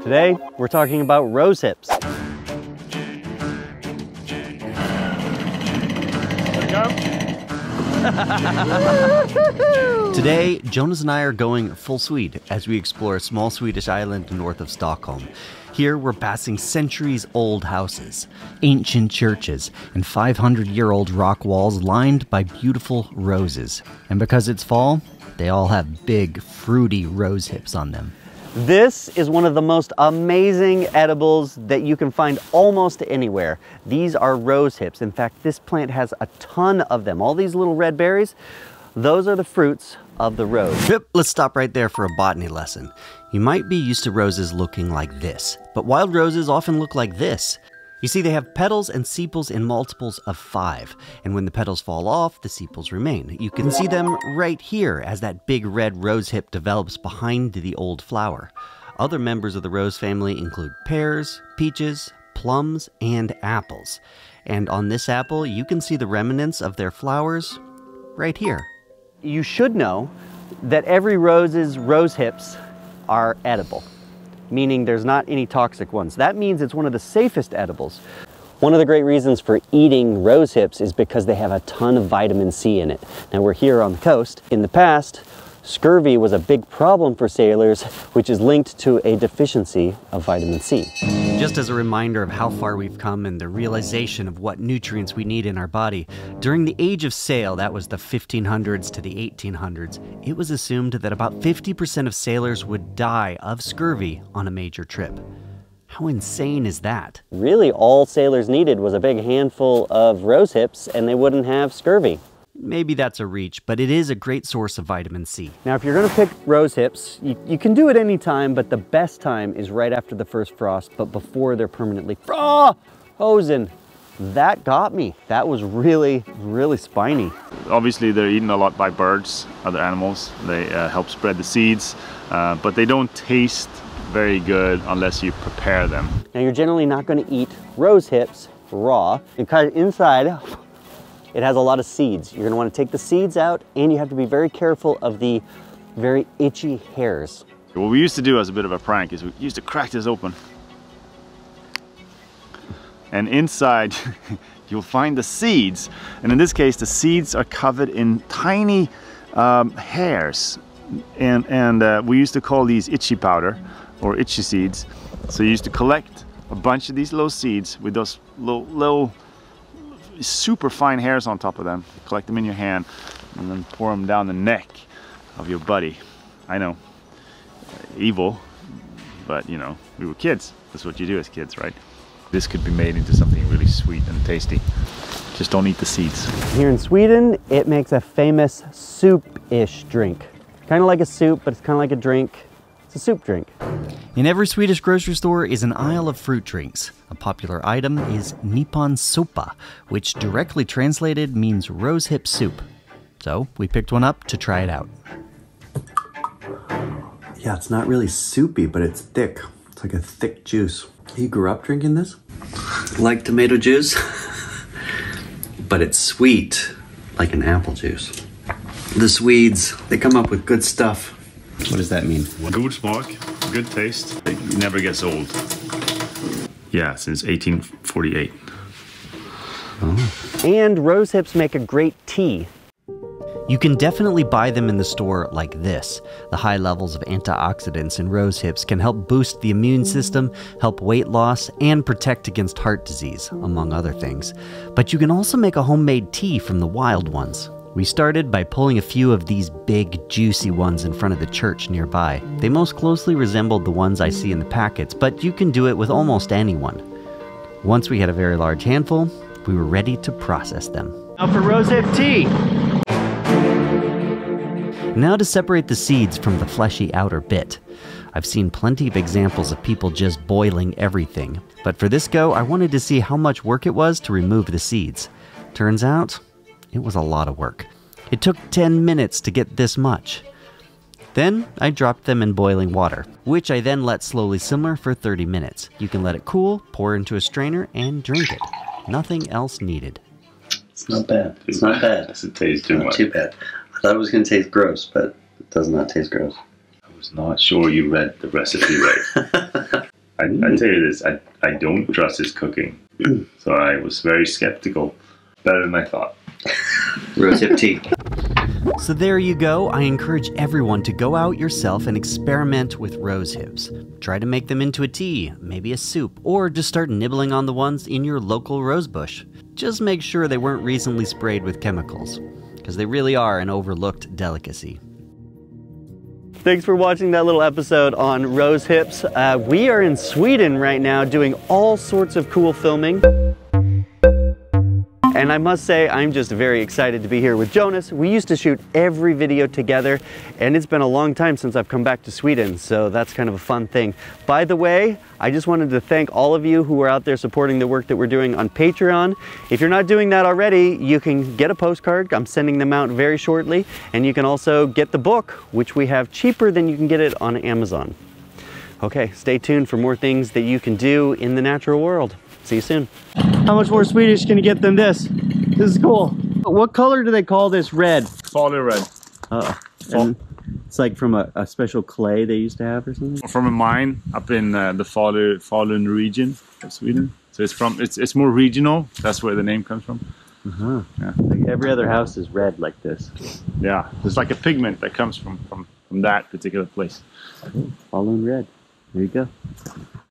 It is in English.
Today, we're talking about rose hips. There we go. Today, Jonas and I are going full Swede as we explore a small Swedish island north of Stockholm. Here, we're passing centuries-old houses, ancient churches, and 500-year-old rock walls lined by beautiful roses. And because it's fall, they all have big, fruity rose hips on them. This is one of the most amazing edibles that you can find almost anywhere. These are rose hips. In fact, this plant has a ton of them. All these little red berries, those are the fruits of the rose. Yep, let's stop right there for a botany lesson. You might be used to roses looking like this, but wild roses often look like this. You see, they have petals and sepals in multiples of 5, and when the petals fall off, the sepals remain. You can see them right here as that big red rose hip develops behind the old flower. Other members of the rose family include pears, peaches, plums, and apples. And on this apple, you can see the remnants of their flowers right here. You should know that every rose's rose hips are edible, meaning there's not any toxic ones. That means it's one of the safest edibles. One of the great reasons for eating rose hips is because they have a ton of vitamin C in it. Now we're here on the coast. In the past, scurvy was a big problem for sailors, which is linked to a deficiency of vitamin C. Just as a reminder of how far we've come and the realization of what nutrients we need in our body, during the age of sail, that was the 1500s to the 1800s, it was assumed that about 50% of sailors would die of scurvy on a major trip. How insane is that? Really, all sailors needed was a big handful of rose hips and they wouldn't have scurvy. Maybe that's a reach, but it is a great source of vitamin C. Now, if you're gonna pick rose hips, you can do it any time, but the best time is right after the first frost, but before they're permanently frozen. That got me. That was really, really spiny. Obviously, they're eaten a lot by birds, other animals. They help spread the seeds, but they don't taste very good unless you prepare them. Now, you're generally not gonna eat rose hips raw, because inside, it has a lot of seeds. You're gonna wanna take the seeds out, and you have to be very careful of the very itchy hairs. What we used to do as a bit of a prank is we used to crack this open. And inside, you'll find the seeds. And in this case, the seeds are covered in tiny hairs. And we used to call these itchy powder, or itchy seeds. So you used to collect a bunch of these little seeds with those little super fine hairs on top of them. Collect them in your hand and then pour them down the neck of your buddy. I know, evil, but you know, we were kids. That's what you do as kids, right? This could be made into something really sweet and tasty. Just don't eat the seeds. Here in Sweden, it makes a famous soup-ish drink. Kind of like a soup, but it's kind of like a drink. It's a soup drink. In every Swedish grocery store is an aisle of fruit drinks. A popular item is Nippon Sopa, which directly translated means rose hip soup. So we picked one up to try it out. Yeah, it's not really soupy, but it's thick. It's like a thick juice. You grew up drinking this? Like tomato juice, but it's sweet, like an apple juice. The Swedes, they come up with good stuff. What does that mean? Good smak, good taste. It never gets old. Yeah, since 1848. Oh. And rose hips make a great tea. You can definitely buy them in the store like this. The high levels of antioxidants in rose hips can help boost the immune system, help weight loss, and protect against heart disease, among other things. But you can also make a homemade tea from the wild ones. We started by pulling a few of these big, juicy ones in front of the church nearby. They most closely resembled the ones I see in the packets, but you can do it with almost anyone. Once we had a very large handful, we were ready to process them. Now for rose hip tea! Now to separate the seeds from the fleshy outer bit. I've seen plenty of examples of people just boiling everything, but for this go, I wanted to see how much work it was to remove the seeds. Turns out, it was a lot of work. It took 10 minutes to get this much. Then I dropped them in boiling water, which I then let slowly simmer for 30 minutes. You can let it cool, pour into a strainer, and drink it. Nothing else needed. It's not bad. It's not bad. Does it taste too much? Not too bad. I thought it was going to taste gross, but it does not taste gross. I was not sure you read the recipe right. I tell you this, I don't trust his cooking. So I was very skeptical. Better than I thought. Rosehip tea. So there you go. I encourage everyone to go out yourself and experiment with rose hips. Try to make them into a tea, maybe a soup, or just start nibbling on the ones in your local rose bush. Just make sure they weren't recently sprayed with chemicals, because they really are an overlooked delicacy. Thanks for watching that little episode on rose hips. We are in Sweden right now doing all sorts of cool filming. And I must say, I'm just very excited to be here with Jonas. We used to shoot every video together, and it's been a long time since I've come back to Sweden, so that's kind of a fun thing. By the way, I just wanted to thank all of you who are out there supporting the work that we're doing on Patreon. If you're not doing that already, you can get a postcard. I'm sending them out very shortly, and you can also get the book, which we have cheaper than you can get it on Amazon. Okay, stay tuned for more things that you can do in the natural world. See you soon. How much more Swedish can you get than this? This is cool. What color do they call this red? Falu red. And it's like from a special clay they used to have or something? From a mine up in the Falun region of Sweden. So it's more regional. That's where the name comes from. Yeah. Like every other house is red like this. Yeah, it's like a pigment that comes from that particular place. Falun red. There you go.